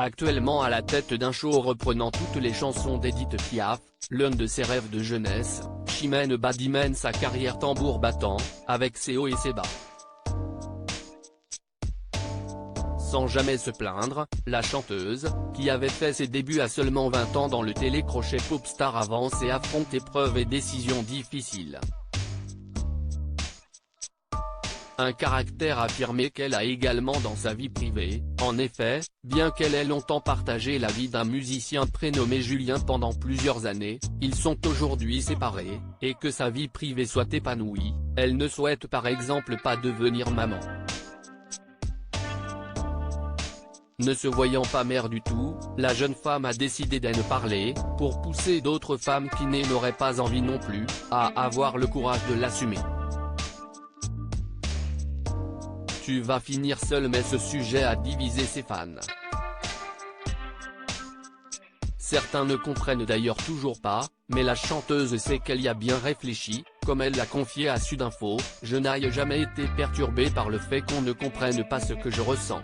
Actuellement à la tête d'un show reprenant toutes les chansons d'Edith Piaf, l'un de ses rêves de jeunesse, Chimène Badi mène sa carrière tambour battant, avec ses hauts et ses bas. Sans jamais se plaindre, la chanteuse, qui avait fait ses débuts à seulement 20 ans dans le télécrochet Popstar avance et affronte épreuves et décisions difficiles. Un caractère affirmé qu'elle a également dans sa vie privée. En effet, bien qu'elle ait longtemps partagé la vie d'un musicien prénommé Julien pendant plusieurs années, ils sont aujourd'hui séparés, et que sa vie privée soit épanouie, elle ne souhaite par exemple pas devenir maman. Ne se voyant pas mère du tout, la jeune femme a décidé d'en parler, pour pousser d'autres femmes qui n'auraient pas envie non plus, à avoir le courage de l'assumer. Tu vas finir seule mais ce sujet a divisé ses fans. Certains ne comprennent d'ailleurs toujours pas, mais la chanteuse sait qu'elle y a bien réfléchi, comme elle l'a confié à Sudinfo, je n'ai jamais été perturbée par le fait qu'on ne comprenne pas ce que je ressens.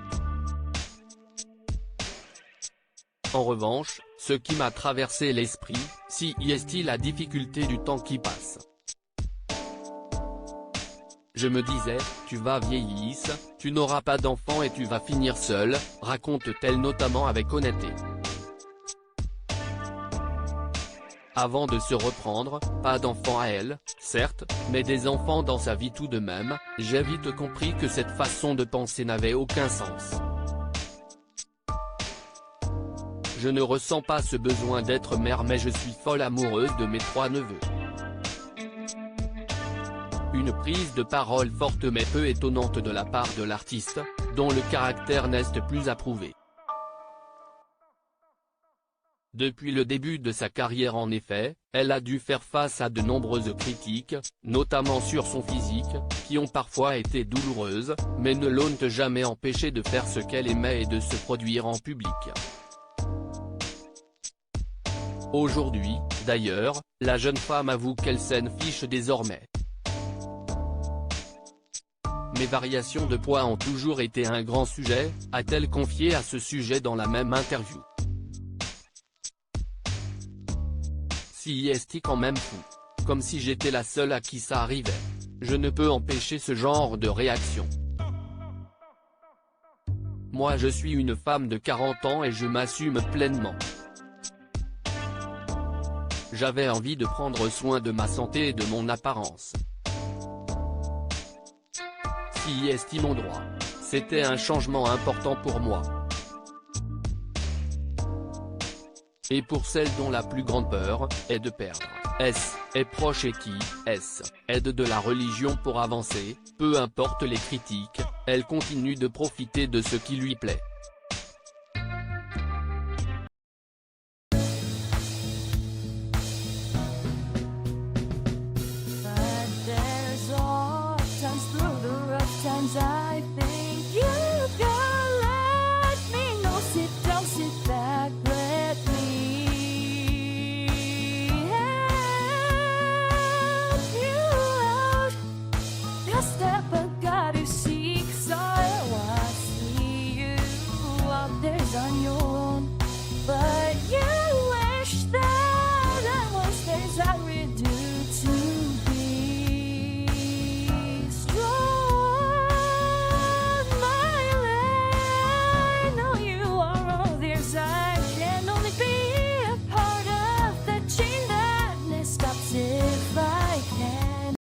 En revanche, ce qui m'a traversé l'esprit, si est la difficulté du temps qui passe. Je me disais, tu vas vieillir, tu n'auras pas d'enfant et tu vas finir seule, raconte-t-elle notamment avec honnêteté. Avant de se reprendre, pas d'enfant à elle, certes, mais des enfants dans sa vie tout de même, j'ai vite compris que cette façon de penser n'avait aucun sens. Je ne ressens pas ce besoin d'être mère mais je suis folle amoureuse de mes 3 neveux. Une prise de parole forte mais peu étonnante de la part de l'artiste, dont le caractère n'est plus approuvé. Depuis le début de sa carrière en effet, elle a dû faire face à de nombreuses critiques, notamment sur son physique, qui ont parfois été douloureuses, mais ne l'ont jamais empêché de faire ce qu'elle aimait et de se produire en public. Aujourd'hui, d'ailleurs, la jeune femme avoue qu'elle s'en fiche désormais. Mes variations de poids ont toujours été un grand sujet, a-t-elle confié à ce sujet dans la même interview. Si est quand même fou. Comme si j'étais la seule à qui ça arrivait. Je ne peux empêcher ce genre de réaction. Moi je suis une femme de 40 ans et je m'assume pleinement. J'avais envie de prendre soin de ma santé et de mon apparence. Si est mon droit. C'était un changement important pour moi. Et pour celle dont la plus grande peur est de perdre est proche et qui aide de la religion pour avancer, peu importe les critiques, elle continue de profiter de ce qui lui plaît.